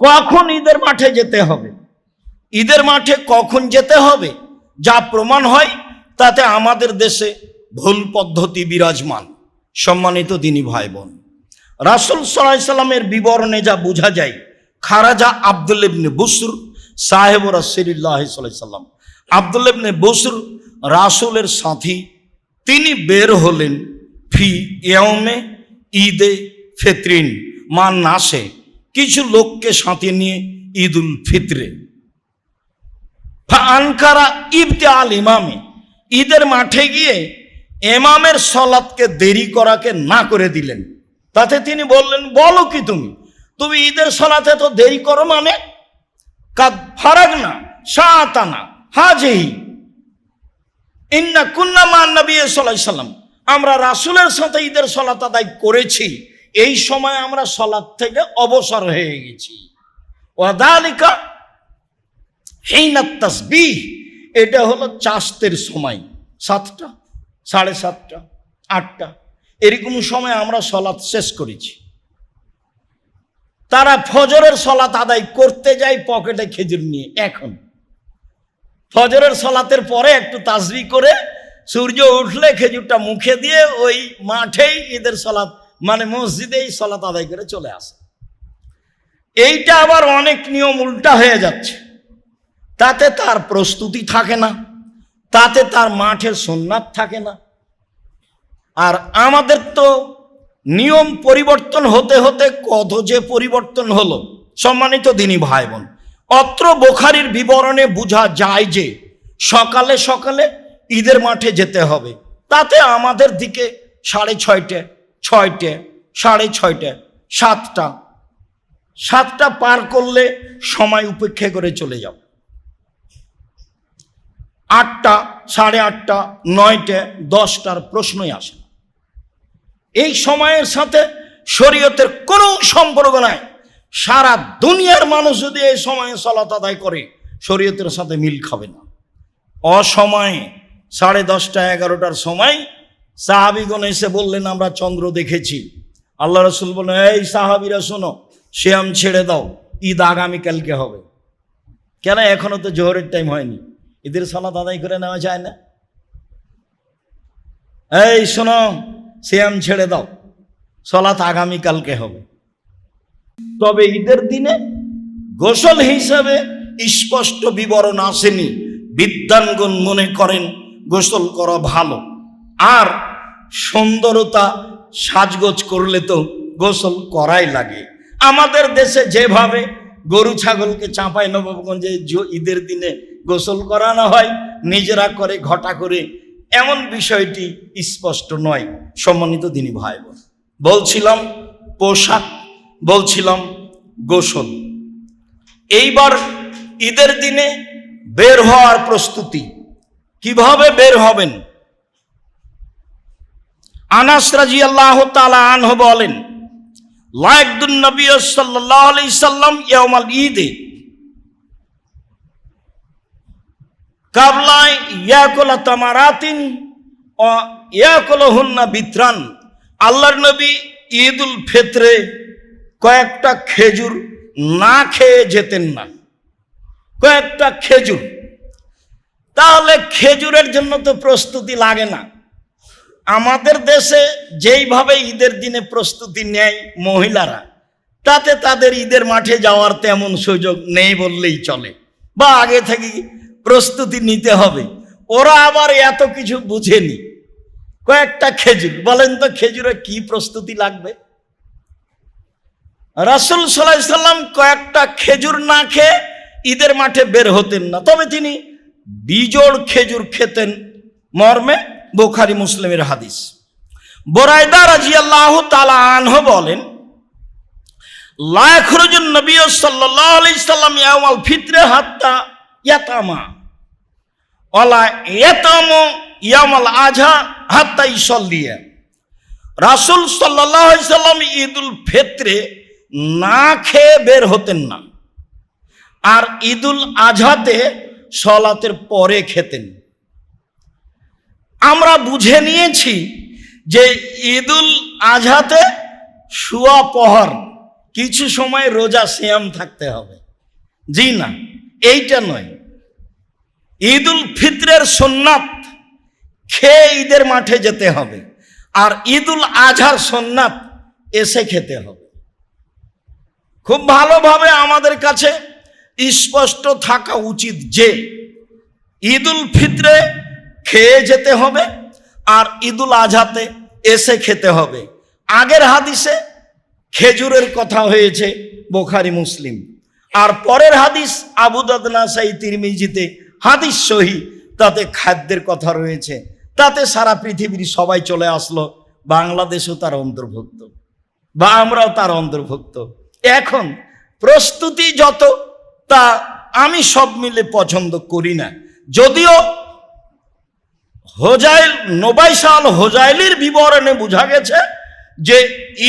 কখন ঈদের মাঠে যেতে হবে, ঈদের মাঠে কখন যেতে হবে যা প্রমাণ হয় তাতে আমাদের দেশে ভুল পদ্ধতি বিরাজমান। সম্মানিত দ্বীনি ভাই বোন, রাসূল সাল্লাল্লাহু আলাইহি সাল্লামের বিবরণে যা বোঝা যায়, খারাজা আব্দুল্লাহ ইবনে বুসর সাহেব রাসূলুল্লাহ সাল্লাল্লাহু আলাইহি সাল্লাম, আব্দুল্লাহ ইবনে বুসর রাসূলের সাথী, তিনি বের হলেন ফি ইয়াউমে ঈদে ফিতরিন মান নাসে, কিছু লোককে সাথে নিয়ে ঈদুল ফিতরে। আনকারা ইবতে আল ইমামে, ঈদের মাঠে গিয়ে ইমামের সালাতকে দেরি করাকে না করে দিলেন। তাতে তিনি বললেন, বলো কি তুমি ঈদের সালাতে তো দেরি করো, মানে কাদ ফারাগনা সাআতানা হাজিহি ইন্না কুন্না মা নবী সাল্লাল্লাহু আলাইহি সাল্লাম, আমরা রাসূলের সাথে ঈদের সালাত আদায় করেছি, এই সময় আমরা সালাত থেকে অবসর হয়ে গেছি। ওয়াদালিকা হিনাত তাসবিহ, এটা হলো চাস্তের সময়, 7টা, 7:30, 8টা এরকম সময় আমরা সালাত শেষ করেছি। তারা ফজরের সালাত আদায় করতে যায় পকেটে খেজুর নিয়ে। এখন ফজরের সালাতের পরে একটু তাসবিহ করে সূর্য উঠলে খেজুরটা মুখে দিয়ে ওই মাঠেই ঈদের সালাত মানে মসজিদেই সালাত আদায় করে চলে আসে। এইটা আবার অনেক নিয়ম উল্টা হয়ে যাচ্ছে, তাতে তার প্রস্তুতি থাকে না, তাতে তার মাঠের সুন্নাত থাকে না। আর আমাদের তো নিয়ম পরিবর্তন হতে হতে কত যে পরিবর্তন হলো। সম্মানিত দ্বীনি ভাই বোন, অত্র বুখারীর বিবরণে বোঝা যায় যে সকালে সকালে ঈদের মাঠে যেতে হবে। তাতে আমাদের দিকে 6:30, 6টা, 6:30, 7টা, 7টা পার করলে সময় উপেক্ষা করে চলে যাও। 8টা, 8:30, 9টা, 10টার প্রশ্নই আসে না। এই সময়ের সাথে শরীয়তের কোনো সম্পর্ক নাই। সারা দুনিয়ার মানুষ যদি এই সময়ে সালাত আদায় করে শরীয়তের সাথে মিল খাবে না। অসময়ে 10:30, 11টার সময় সাহাবীগণ এসে বললেন, আমরা চন্দ্র দেখেছি। আল্লাহ রাসূল বললেন, এই সাহাবীরা শোনো, সিয়াম ছেড়ে দাও, ঈদ আগামীকালকে হবে। কেন? এখনো তো জোহরের টাইম হয়নি, ঈদের সালাত আদায় করে নেওয়া যায় না? এই শোনো, সিয়াম ছেড়ে দাও, সালাত আগামীকালকে হবে। তবে ঈদের দিনে গোসল হিসাবে স্পষ্ট বিবরণ আসেনি। বিদ্বানগণ মনে করেন গোসল করা ভালো, আর সুন্দরতা সাজগোজ করলে তো গোসল করাই লাগে। আমাদের দেশে যেভাবে গরু ছাগলকে চাঁপাই নবাবগঞ্জে ঈদের দিনে গোসল করানো হয়, নিজেরা করে ঘটা করে, এমন বিষয়টি স্পষ্ট নয়। সম্মানিত দ্বীনি ভাই বোন, বলছিলাম পোশাক, বলছিলাম গোসল। এইবার ঈদের দিনে বের হওয়ার প্রস্তুতি কিভাবে বের হবেন? আনাস রাদিয়াল্লাহু তাআলা আনহু বলেন, লাইকদুন নবী সাল্লাল্লাহু আলাইহি সাল্লাম ইয়াউমাল ঈদে কাবলা ইয়াকুলা তামারাতিন ও ইয়াকুলহুন্না বিতরান। আল্লাহর নবী ঈদুল ফিতরে কয়েকটা খেজুর না খেয়ে যেতেন না, কয়েকটা খেজুর। তাহলে খেজুরের জন্য তো প্রস্তুতি লাগে না। আমাদের দেশে যেইভাবে ঈদের দিনে প্রস্তুতি নেয় মহিলারা, তাতে তাদের ঈদের মাঠে যাওয়ার তেমন সুযোগ নেই বললেই চলে, বা আগে থেকে প্রস্তুতি নিতে হবে। ওরা আবার এত কিছু বুঝেনি। কয়েকটা খেজুর, বলেন তো খেজুরে কি প্রস্তুতি লাগবে? রাসূল সাল্লাল্লাহু আলাইহি সাল্লাম কয়েকটা খেজুর না খেয়ে ঈদের মাঠে বের হতেন না, তবে তিনি বিজোড় খেজুর খেতেন মর্মে বুখারী মুসলিমের হাদিস। বুরায়দা রাদিয়াল্লাহু তাআলা আনহু বলেন, লা ইয়াখরুজুন নবী সাল্লাল্লাহু আলাইহি সাল্লাম ইয়াউমাল ফিতরে হাত্তা ইয়াতামা ওয়ালা ইয়াতামু ইয়াউমাল আযহা হাত্তা ইসাল্লিয়া। রাসূল সাল্লাল্লাহু আলাইহি সাল্লাম ঈদুল ফিতরে না খেয়ে বের হতেন না, আর ঈদুল আজহাতে সালাতের পরে খেতেন। আমরা বুঝে নিয়েছি যে ঈদুল আজহাতে শুয়া পহর, কিছু সময় রোজা সিয়াম থাকতে হবে। জি না, এইটা নয়। ঈদুল ফিতরের সুন্নাত খেয়ে ঈদের মাঠে যেতে হবে, আর ঈদুল আজহার সুন্নাত এসে খেতে হবে। খুব ভালোভাবে আমাদের কাছে স্পষ্ট থাকা উচিত যে ঈদুল ফিতরে খেয়ে যেতে হবে আর ঈদুল আজহাতে এসে খেতে হবে। আগের হাদিসে খেজুরের কথা হয়েছে বুখারী মুসলিম, আর পরের হাদিস আবু দাউদ নাসাই তিরমিজিতে হাদিস সহিহ, তাতে খাদ্যের কথা রয়েছে। তাতে সারা পৃথিবীর সবাই চলে আসলো, বাংলাদেশও তার অন্তর্ভুক্ত বা আমরাও তার অন্তর্ভুক্ত। এখন প্রস্তুতি যত, তা আমি সব মিলে পছন্দ করি না, যদিও হোজাইল নোবাইশাল হোজাইলির বিবরণে বোঝা গেছে যে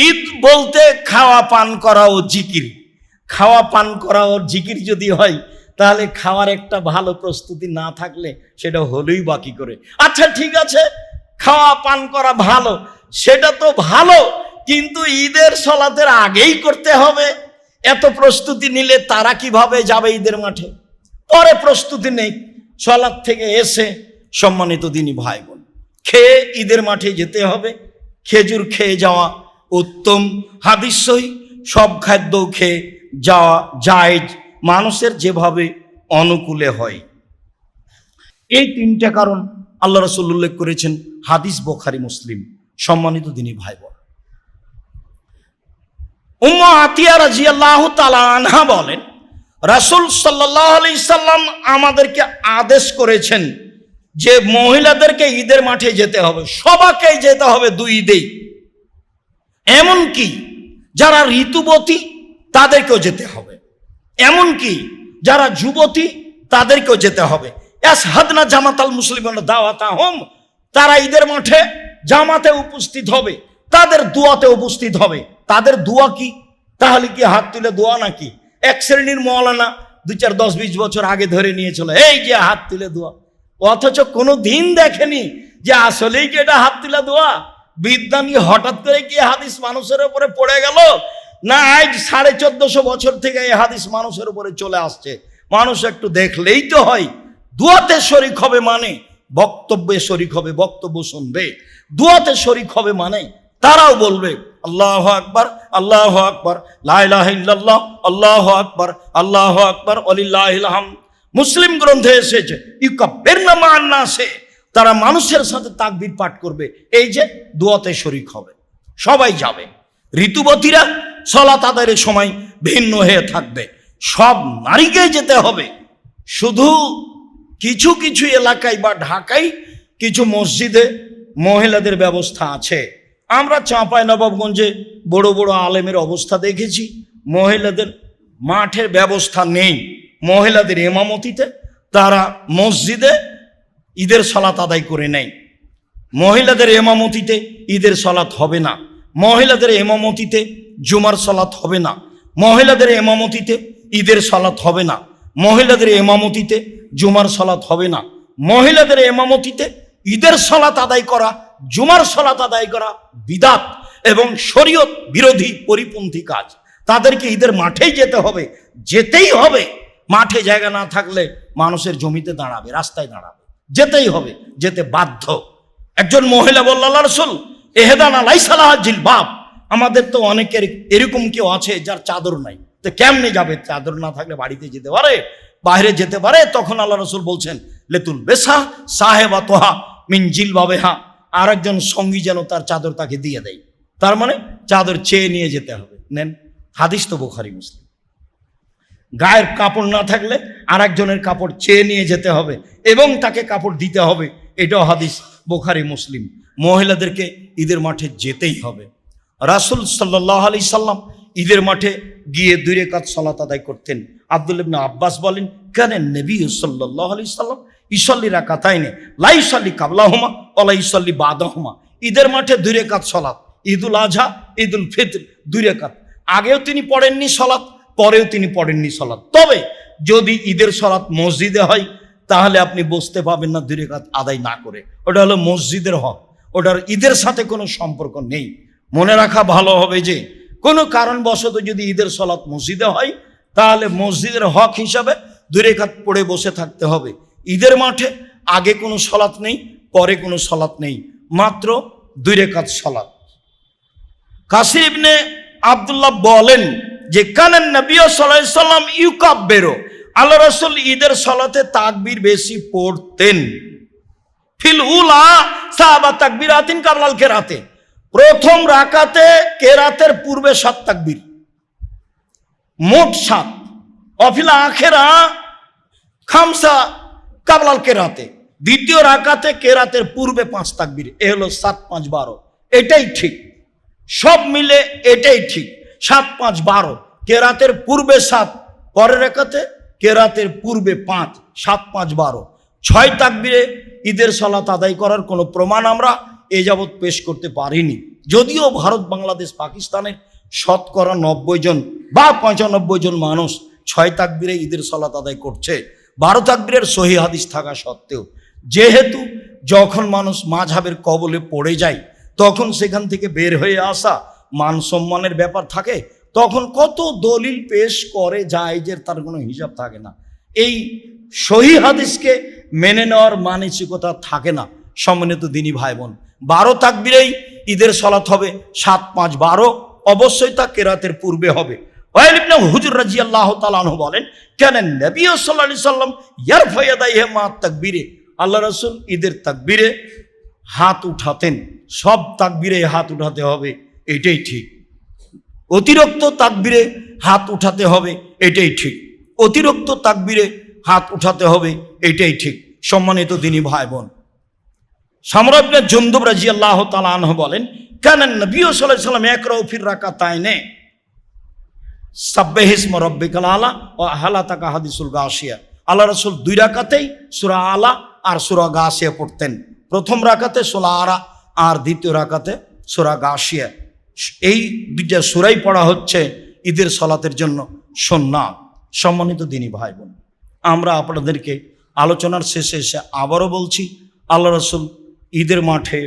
ঈদ বলতে খাওয়া পান করা ও জিকির। খাওয়া পান করা ও জিকির যদি হয়, তাহলে খাওয়ার একটা ভালো প্রস্তুতি না থাকলে সেটা হলোই বাকি করে। আচ্ছা ঠিক আছে, খাওয়া পান করা ভালো, সেটা তো ভালো, কিন্তু ঈদের সলাতের আগেই করতে হবে। এত প্রস্তুতি নিলে তারা কিভাবে যাবে ঈদের মাঠে? পরে প্রস্তুতি নেই, সলাত থেকে এসে সম্মানিত দিনী ভাই বোন, খেয়ে ঈদের মাঠে যেতে হবে। খেজুর খেয়ে যাওয়া উত্তম, হাদিস সহিহ। সব খাদ্য খেয়ে যাওয়া জায়েজ, মানুষের যেভাবে অনুকূলে হয়। এই তিনটা কারণ আল্লাহ রাসূল উল্লেখ করেছেন, হাদিস বুখারী মুসলিম। সম্মানিত দিনী ভাই বোন, উম্মু আতিয়া রাদিয়াল্লাহু তাআলা আনহা বলেন, রাসূল সাল্লাল্লাহু আলাইহি সাল্লাম আমাদেরকে আদেশ করেছেন যে মহিলাদেরকে ঈদের মাঠে যেতে হবে, সবাইকেই যেতে হবে দুই ঈদেই। এমনকি যারা ঋতুবতী তাদেরকেও যেতে হবে, এমনকি যারা যুবতী তাদেরকেও যেতে হবে। ইয়াসহাদনা জামাতাল মুসলিমিন দাওয়াতাহুম, তারা ঈদের মাঠে জামাতে উপস্থিত হবে, তাদের দোয়াতে উপস্থিত হবে। তাদের দোয়া কি? তাহলে কি হাত তুলে দোয়া নাকি? এক শ্রেণীর মওলানা 2-4-10-20 বছর আগে ধরে নিয়েছিল এই যে হাত তুলে দোয়া, অথচ কোনো দিন দেখেনি যে আসলেই কি এটা হাত তুলে দোয়া। বিদ্যানী হঠাৎ করে কি হাদিস মানুষের উপরে পড়ে গেল? না, আজ 1450 বছর থেকে এই হাদিস মানুষের উপরে চলে আসছে। মানুষ একটু দেখলেই তো হয়। দোয়াতে শরীক হবে মানে বক্তব্যে শরীক হবে, বক্তব্য শুনবে। দোয়াতে শরীক হবে মানে তারাও বলবে আল্লাহু আকবার, আল্লাহু আকবার, লা ইলাহা ইল্লাল্লাহ, আল্লাহু আকবার, আল্লাহু আকবার, ওয়ালিল্লাহিল হামদ। মুসলিম গ্রন্থে এসেছে ইউকাব্বিরনা মা'আন নাসে, তারা মানুষের সাথে তাকবীর পাঠ করবে। এই যে দোয়াতে শরীক হবে, সবাই যাবে। ঋতুবতীরা সালাত আদায়ের সময় ভিন্ন হয়ে থাকবে। সব নারীকে যেতে হবে। শুধু কিছু কিছু এলাকায় বা ঢাকায় কিছু মসজিদে মহিলাদের ব্যবস্থা আছে। আমরা চাঁপাইনবাবগঞ্জে বড় বড় আলেমের অবস্থা দেখেছি, মহিলাদের মাঠের ব্যবস্থা নেই। মহিলাদের ইমামতিতে তারা মসজিদে ঈদের সালাত আদায় করে নেয়। মহিলাদের ইমামতিতে ঈদের সালাত হবে না, মহিলাদের ইমামতিতে জুমার সালাত হবে না, মহিলাদের ইমামতিতে ঈদের সালাত হবে না, মহিলাদের ইমামতিতে জুমার সালাত হবে না। মহিলাদের ইমামতিতে ঈদের সালাত আদায় করা, জুমার সালাত আদায় করা বিদআত এবং শরীয়ত বিরোধী পরিপন্থী কাজ। তাদেরকে ঈদের মাঠেই যেতে হবে, যেতেই হবে। মাঠে জায়গা না থাকলে মানুষের জমিতে দাঁড়াবে, রাস্তায় দাঁড়াবে, যেতেই হবে, যেতে বাধ্য। একজন মহিলা বলল, আল্লাহর রাসূল ইহদানা লাইসা লাহা জিলবাব, আমাদের তো অনেকের এরকম কেউ আছে যার চাদর নাই, তো কেমনে যাবে? চাদর না থাকলে বাড়িতে যেতে পারে, বাইরে যেতে পারে। তখন আল্লাহ রাসূল বলছেন লেতুল বেসা সাহেবাতহা মিন জিলবাবিহা, আর একজন সঙ্গী যেন তার চাদর তাকে দিয়ে দেয়। তার মানে চাদর চেয়ে নিয়ে যেতে হবে। নেন, হাদিস তো বুখারী মুসলিম। গায়ের কাপড় না থাকলে আর একজনের কাপড় চেয়ে নিয়ে যেতে হবে এবং তাকে কাপড় দিতে হবে, এটাও হাদিস বুখারী মুসলিম। মহিলাদেরকে ঈদের মাঠে যেতেই হবে। রাসূল সাল্লাল্লাহু আলাইহি সাল্লাম ঈদের মাঠে গিয়ে 2 রাকাত সালাত আদায় করতেন। আব্দুল্লাহ ইবনে আব্বাস বলেন, কানা নবী সাল্লাল্লাহু আলাইহি সাল্লাম ইসাল্লি রাকাতাইনে লা ইসাল্লি কাবলাহুমা ওয়া লা ইসাল্লি বাদাহুমা। ঈদের মাঠে 2 রাকাত সালাত, ঈদুল আজহা, ঈদুল ফিতর 2 রাকাত। আগেও তিনি পড়েননি সালাত, পরেও তিনি পড়েননি সালাত। তবে যদি ঈদের সালাত মসজিদে হয় তাহলে আপনি বুঝতে পাবেন না 2 রাকাত আদায় না করে। ওটা হলো মসজিদের হক, ওটার ঈদের সাথে কোনো সম্পর্ক নেই। মনে রাখা ভালো হবে যে কোনো কারণবশত যদি ঈদের সলাত মসজিদে হয়, তাহলে মসজিদের হক হিসাবে 2 রাকাত পড়ে বসে থাকতে হবে। ঈদের মাঠে আগে কোনো সলাত নেই, পরে কোনো সলাত নেই, মাত্র 2 রাকাত সলাত। কাসির ইবনে আব্দুল্লাহ বলেন যে কানান নবী সাল্লাল্লাহু আলাইহি সাল্লাম ইউকাব্বিরু, আল্লাহ রাসূল ঈদের সলাতে তাকবীর বেশি পড়তেন। ফিল উলা সাবা তাকবীরাতিন কাবলাল কেরাতে, প্রথম রাকাতে কেরাতের পূর্বে 7 তাকবীর, মোট 7। অফিল আখেরা খামসা কাবলাল কেরাতে, দ্বিতীয় রাকাতে কেরাতের পূর্বে 5 তাকবীর। এ হলো 7 5 12। এটাই ঠিক, সব মিলে এটাই ঠিক। 7 5 12, কেরাতের পূর্বে 7, পরের রাকাতে কেরাতের পূর্বে 5, 7 5 12। 6 তাকবীরে ঈদের সালাত আদায় করার কোনো প্রমাণ আমরা এ যাবৎ পেশ করতে পারিনি। যদিও ভারত, বাংলাদেশ, পাকিস্তানের শতকরা 90 জন বা 95 জন মানুষ 6 তাকবীরে ঈদের সালাত আদায় করছে, 12 তাকবীরের সহিহ হাদিস থাকা সত্ত্বেও। যেহেতু যখন মানুষ মাযহাবের কবলে পড়ে যায়, তখন সেখান থেকে বের হয়ে আসা মান সম্মানের ব্যাপার থাকে, তখন কত দলিল পেশ করে যায় যে তার কোনো হিসাব থাকে না। এই সহিহ হাদিসকে মেনে নেওয়ার মানসিকতা থাকে না। সম্মানিত দিনী ভাই বোন, 12 তাকবীরেই ঈদের সালাত হবে, 7 5 12, অবশ্যই তা কেরাতের পূর্বে হবে। ওয়াইল ইবনে হুজর রাদিয়াল্লাহু তাআলা আনহু বলেন, কেন নবী সাল্লাল্লাহু আলাইহি সাল্লাম ইয়ারফা ইয়াদাইহি মা তাকবীরে, আল্লাহ রাসূল ঈদের তাকবীরে হাত উঠাতেন। সব তাকবীরে হাত উঠাতে হবে, এটাই ঠিক। অতিরিক্ত তাকবীরে হাত উঠাতে হবে, এটাই ঠিক। অতিরিক্ত তাকবীরে হাত উঠাতে হবে, এটাই ঠিক। সম্মানিত দিনী ভাই বোন, সামরা ইবনে জুনদুব রাদিয়াল্লাহু তাআলা আনহু বলেন, কানান নবী সাল্লাল্লাহু আলাইহি সাল্লাম ইয়াকরাউ ফির রাকাতাইনে সাব্বিহ ইসমা রাব্বিকাল আলা ওয়া হালাতাকা হাদিসুল গাশিয়া, আল্লাহ রাসূল 2 রাকাতেই সূরা আলা আর সূরা গাশিয়া পড়তেন। প্রথম রাকাতে সূরা আলা আর দ্বিতীয় রাকাতে সূরা গাশিয়া। এই 2টা সূরাই পড়া হচ্ছে ঈদের সালাতের জন্য সুন্নাত। সম্মানিত দিনী ভাই বোন, আমরা আপনাদেরকে আলোচনার শেষে এসে আবারও বলছি, আল্লাহ রাসূল ঈদের মাঠে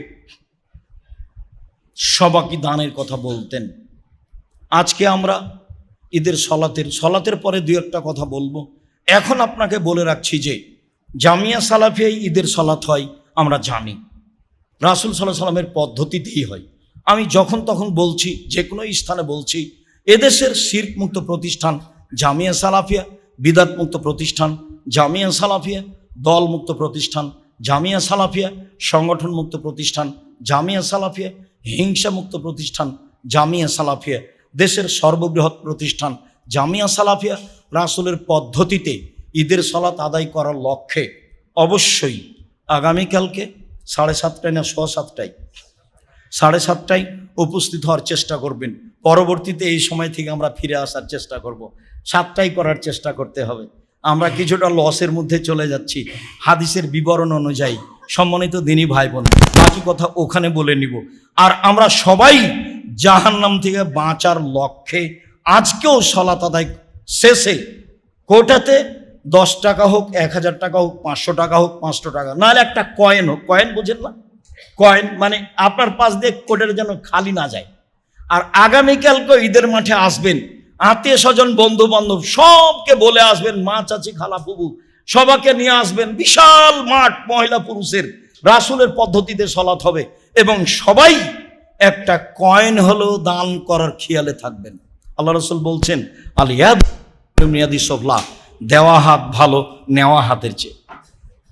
সবাকি দানের কথা বলতেন। আজকে আমরা ঈদের সলাতের পরে 2-1টা কথা বলবো। এখন আপনাকে বলে রাখছি যে জামিয়া সালাফিয়ায় ঈদের সলাত হয় আমরা জানি, রাসূল সাল্লাল্লাহু আলাইহি সাল্লামের পদ্ধতিতেই হয়। আমি যখন তখন বলছি, যে কোনো স্থানে বলছি, এদেশের শিরক মুক্ত প্রতিষ্ঠান জামিয়া সালাফিয়া, বিদআত মুক্ত প্রতিষ্ঠান জামিয়া সালাফিয়া, দল মুক্ত প্রতিষ্ঠান জামিয়া সালাফিয়া, সংগঠন মুক্ত প্রতিষ্ঠান জামিয়া সালাফিয়া, হিংসা মুক্ত প্রতিষ্ঠান জামিয়া সালাফিয়া, দেশের সর্ববৃহৎ প্রতিষ্ঠান জামিয়া সালাফিয়া রাসূলের পদ্ধতিতে ঈদের সালাত আদায় করার লক্ষ্যে অবশ্যই আগামীকালকে 7:30 না 7:15 7:30 উপস্থিত হওয়ার চেষ্টা করবেন। পরবর্তীতে এই সময় থেকে আমরা ফিরে আসার চেষ্টা করব, 7টায় করার চেষ্টা করতে হবে। আমরা কিছুটা লসের মধ্যে চলে যাচ্ছি হাদিসের বিবরণ অনুযায়ী। সম্মানিত দিনী ভাই বোন, বাকি কথা ওখানে বলে নিব। আর আমরা সবাই জাহান্নাম থেকে বাঁচার লক্ষ্যে আজকেও সালাত আদায় শেষে কোটাতে 10 টাকা হোক, 1000 টাকা হোক, 500 টাকা হোক, 500 টাকা, নাহলে একটা কয়েন হোক। কয়েন বোঝেন না? কয়েন মানে আপনার পাশ দিয়ে কোটের যেন খালি না যায়। আর আগামীকালকে ঈদের মাঠে আসবেন, আত্মীয় স্বজন, বন্ধু বান্ধব সবকে বলে আসবেন, মা চাচি খালা ফুবু সবাইকে নিয়ে আসবেন। বিশাল মাঠ, মহিলা পুরুষের রাসূলের পদ্ধতিতে সালাত হবে এবং সবাই একটা কয়েন হলেও দান করার খেয়ালে থাকবেন। আল্লাহ রাসূল বলছেন, আল ইয়াদ মিয়াদি সবলা, দেওয়া হাত ভালো নেওয়া হাতের চেয়ে।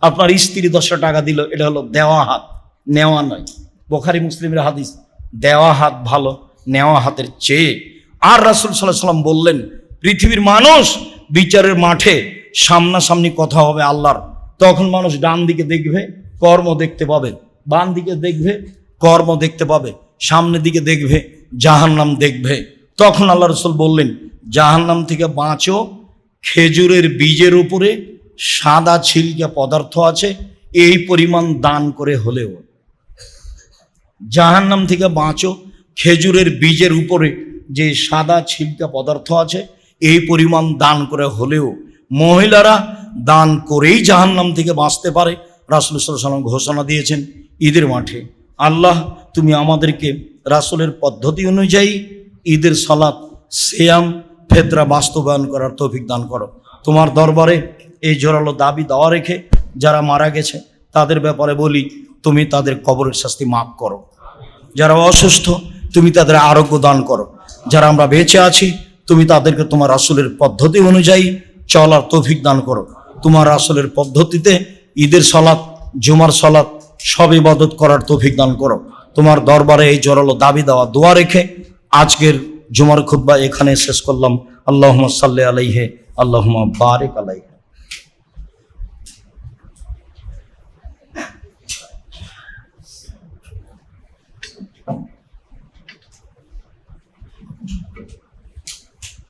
আপনার স্ত্রী 10 টাকা দিল, এটা হলো দেওয়া হাত, নেওয়া নয়। বুখারী মুসলিমের হাদিস, দেওয়া হাত ভালো নেওয়া হাতের চেয়ে। আর রাসূল সাল্লাল্লাহু আলাইহি সাল্লাম বললেন, পৃথিবীর মানুষ বিচারের মাঠে সামনাসামনি কথা হবে আল্লাহর, তখন মানুষ ডান দিকে দেখবে কর্ম দেখতে পাবে, বাম দিকে দেখবে কর্ম দেখতে পাবে, সামনের দিকে দেখবে জাহান্নাম দেখবে। তখন আল্লাহ রাসূল বললেন, জাহান্নাম থেকে বাঁচো, খেজুরের বীজের উপরে সাদা ছিলকা পদার্থ আছে, এই পরিমাণ দান করে হলেও। জাহান্নাম থেকে বাঁচো, খেজুরের বীজের উপরে যে সাদা ছিলকা পদার্থ আছে, এই পরিমাণ দান করে হলেও। মহিলারা দান করেই জাহান্নাম থেকে বাঁচতে পারে। রাসূল সাল্লাল্লাহু আলাইহি ওয়াসাল্লাম ঘোষণা দিয়েছেন ঈদের মাঠে, আল্লাহ তুমি আমাদেরকে রাসূলের পদ্ধতি অনুযায়ী ঈদের সালাত, সিয়াম, ফেতরা বাস্তবায়ন করার তৌফিক দান করো। তোমার দরবারে এই জোরালো দাবি দেওয়া রেখে যারা মারা গেছে তাদের ব্যাপারে বলি, তুমি তাদের কবরের শাস্তি মাফ করো। যারা অসুস্থ তুমি তাদের আরোগ্য দান করো। যারা আমরা বেঁচে আছি তুমি তাদেরকে তোমার রাসূলের পদ্ধতি অনুযায়ী চলার তৌফিক দান করো। তোমার রাসূলের পদ্ধতিতে ঈদের সালাত, জুমার সালাত সব ইবাদত করার তৌফিক দান করো। তোমার দরবারে এই জোরালো দাবি দেওয়া দোয়া রেখে আজকের জুমার খুতবা এখানে শেষ করলাম। আল্লাহুম্মা সাল্লি আলাইহি, আল্লাহুম্মা বারিক আলাইহি।